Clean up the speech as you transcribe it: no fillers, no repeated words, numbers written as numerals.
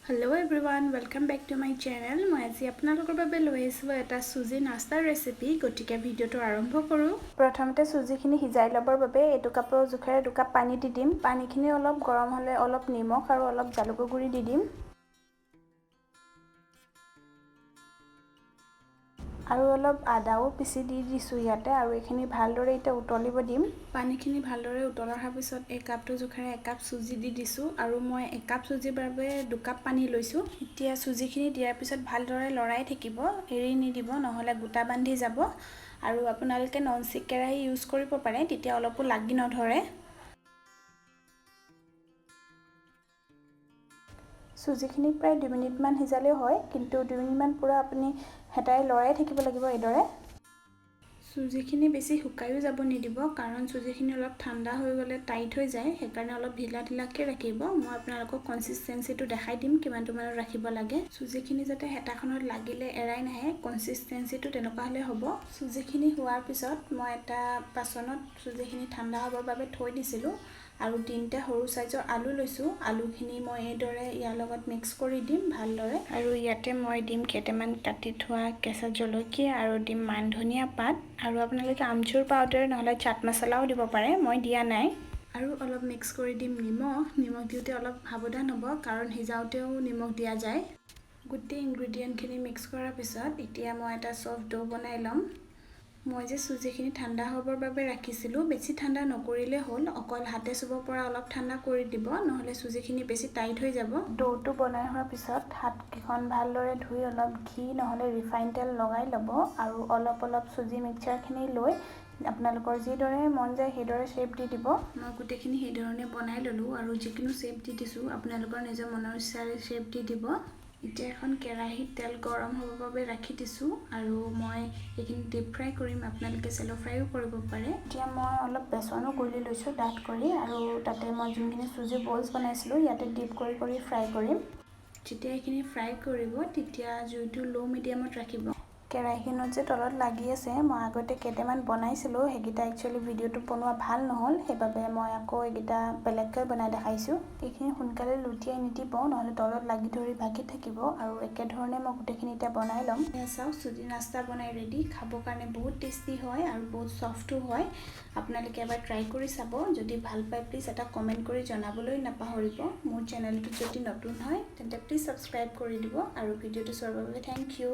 Hello everyone, welcome back to my channel. মই আজি আপোনালোকৰ বাবে লৈ আহিছোঁ এটা সুজি নাস্তাৰ ৰেচিপি। গতিকে ভিডিওটো আৰম্ভ কৰোঁ। প্ৰথমতে সুজিখিনি সিজাই ল'বৰ বাবে এটো কাপৰ জোখেৰে 2 কাপ পানী দি দিম। পানীখিনি অলপ গৰম হ'লে অলপ নিমখ আৰু অলপ জালুকৰ গুড়ি দি দিম। আৰু অলপ আদাও পিছি দি দিছোঁ ইয়াতে আৰু এইখিনি ভালদৰে এটা উতলিব দিম। পানীখিনি ভালদৰে উতল অহাৰ পিছত এই কাপটো জোখেৰে 1 কাপ সুজি দি দিছোঁ আৰু মই 1 কাপ সুজিৰ বাবে 2 কাপ পানী লৈছোঁ। এতিয়া সুজিখিনি দিয়াৰ পিছত ভালদৰে লৰাই থাকিব, এৰি নিদিব নহলে গোটা বান্ধি যাব। আৰু আপোনালোকে ননষ্টিক কেৰাহী ইউজ কৰিব পাৰে, তেতিয়া অলপো লাগি নধৰে। সুজিখিনি প্ৰায় 2 মিনিটমান সিজালেও হয়, কিন্তু 2 মিনিটমান পুৰা আপুনি হেতাই লৰাই থাকিব লাগিব এইদৰে। সুজিখিনি বেছি শুকায়ো যাব নিদিব, কাৰণ সুজিখিনি অলপ ঠাণ্ডা হৈ গ'লে টাইট হৈ যায়, সেইকাৰণে অলপ ঢিলাকে ৰাখিব। মই আপোনালোকক কনসিস্টেন্সিটো দেখাই দিম কিমানটো মানত ৰাখিব লাগে। সুজিখিনি যাতে হেতাখনত লাগিলে এৰাই নাহে, কনসিস্টেন্সিটো তেনেকুৱা হ'লে হ'ব। সুজিখিনি হোৱাৰ পিছত মই এটা বাচনত সুজিখিনি ঠাণ্ডা হ'বৰ বাবে থৈ দিছিলোঁ আৰু 3টা সৰু সাইজৰ আলু লৈছোঁ। আলুখিনি মই এইদৰে ইয়াৰ লগত মিক্স কৰি দিম ভালদৰে। আৰু ইয়াতে মই দিম কেইটামান কাটি থোৱা কেঁচা জলকীয়া আৰু দিম মান ধনিয়া পাত আৰু আপোনালোকে আমচুৰ পাউডাৰ নহলে চাট মছলাও দিব পাৰে, মই দিয়া নাই। আৰু অলপ মিক্স কৰি দিম নিমখ দিওঁতে অলপ সাৱধান হ'ব, কাৰণ সিজাওতেও নিমখ দিয়া যায়। গোটেই ইনগ্ৰেডিয়েন্টখিনি মিক্স কৰাৰ পিছত এতিয়া মই এটা সফট ডো বনাই ল'ম। মই যে সুজিখিনি ঠাণ্ডা হ'বৰ বাবে ৰাখিছিলোঁ, বেছি ঠাণ্ডা নকৰিলে হ'ল, অকল হাতে চুব পৰা অলপ ঠাণ্ডা কৰি দিব, নহলে সুজিখিনি বেছি টাইট হৈ যাব। ডোটো বনাই হোৱাৰ পিছত হাতকেইখন ভালদৰে ধুই অলপ ঘি নহলে ৰিফাইন তেল লগাই ল'ব আৰু অলপ সুজি মিক্সচাৰখিনি লৈ আপোনালোকৰ যিদৰে মন যায় সেইদৰে শেপ দি দিব। মই গোটেইখিনি সেই ধৰণে বনাই ল'লোঁ আৰু যিকোনো শেপ দি দিছোঁ, আপোনালোকৰ নিজৰ মনৰ ইচ্ছাৰে শেপ দি দিব। এতিয়া এখন কেৰাহীত তেল গৰম হ'বৰ বাবে ৰাখি দিছোঁ আৰু মই এইখিনি ডিপ ফ্ৰাই কৰিম, আপোনালোকে শ্যালো ফ্ৰাইও কৰিব পাৰে। এতিয়া মই অলপ বেচনো গুলি লৈছোঁ ডাঠ কৰি, আৰু তাতে মই যোনখিনি সুজি বলছ বনাইছিলোঁ ইয়াতে ডিপ কৰি ফ্ৰাই কৰিম। যেতিয়া এইখিনি ফ্ৰাই কৰিব তেতিয়া জুইটো লো মিডিয়ামত ৰাখিব। কেৰাহীখনত যে তলত লাগি আছে, মই আগতে কেইটামান বনাইছিলোঁ, সেইকেইটা একচুৱেলি ভিডিঅ'টো বনোৱা ভাল নহ'ল, সেইবাবে মই আকৌ এইকেইটা বেলেগকৈ বনাই দেখাইছোঁ। এইখিনি সোনকালে লুটিয়াই নিদিব, নহলে তলত লাগি ধৰি ভাগি থাকিব। আৰু একেধৰণে মই গোটেইখিনি এতিয়া বনাই ল'ম। চাওক, সুজি নাস্তা বনাই ৰেডি। খাবৰ কাৰণে বহুত টেষ্টি হয় আৰু বহুত সফ্টো হয়। আপোনালোকে এবাৰ ট্ৰাই কৰি চাব। যদি ভাল পায় প্লিজ এটা কমেণ্ট কৰি জনাবলৈ নাপাহৰিব। মোৰ চেনেলটো যদি নতুন হয় তেন্তে প্লিজ সাবস্ক্ৰাইব কৰি দিব আৰু ভিডিঅ'টো চোৱাৰ বাবে থেংক ইউ।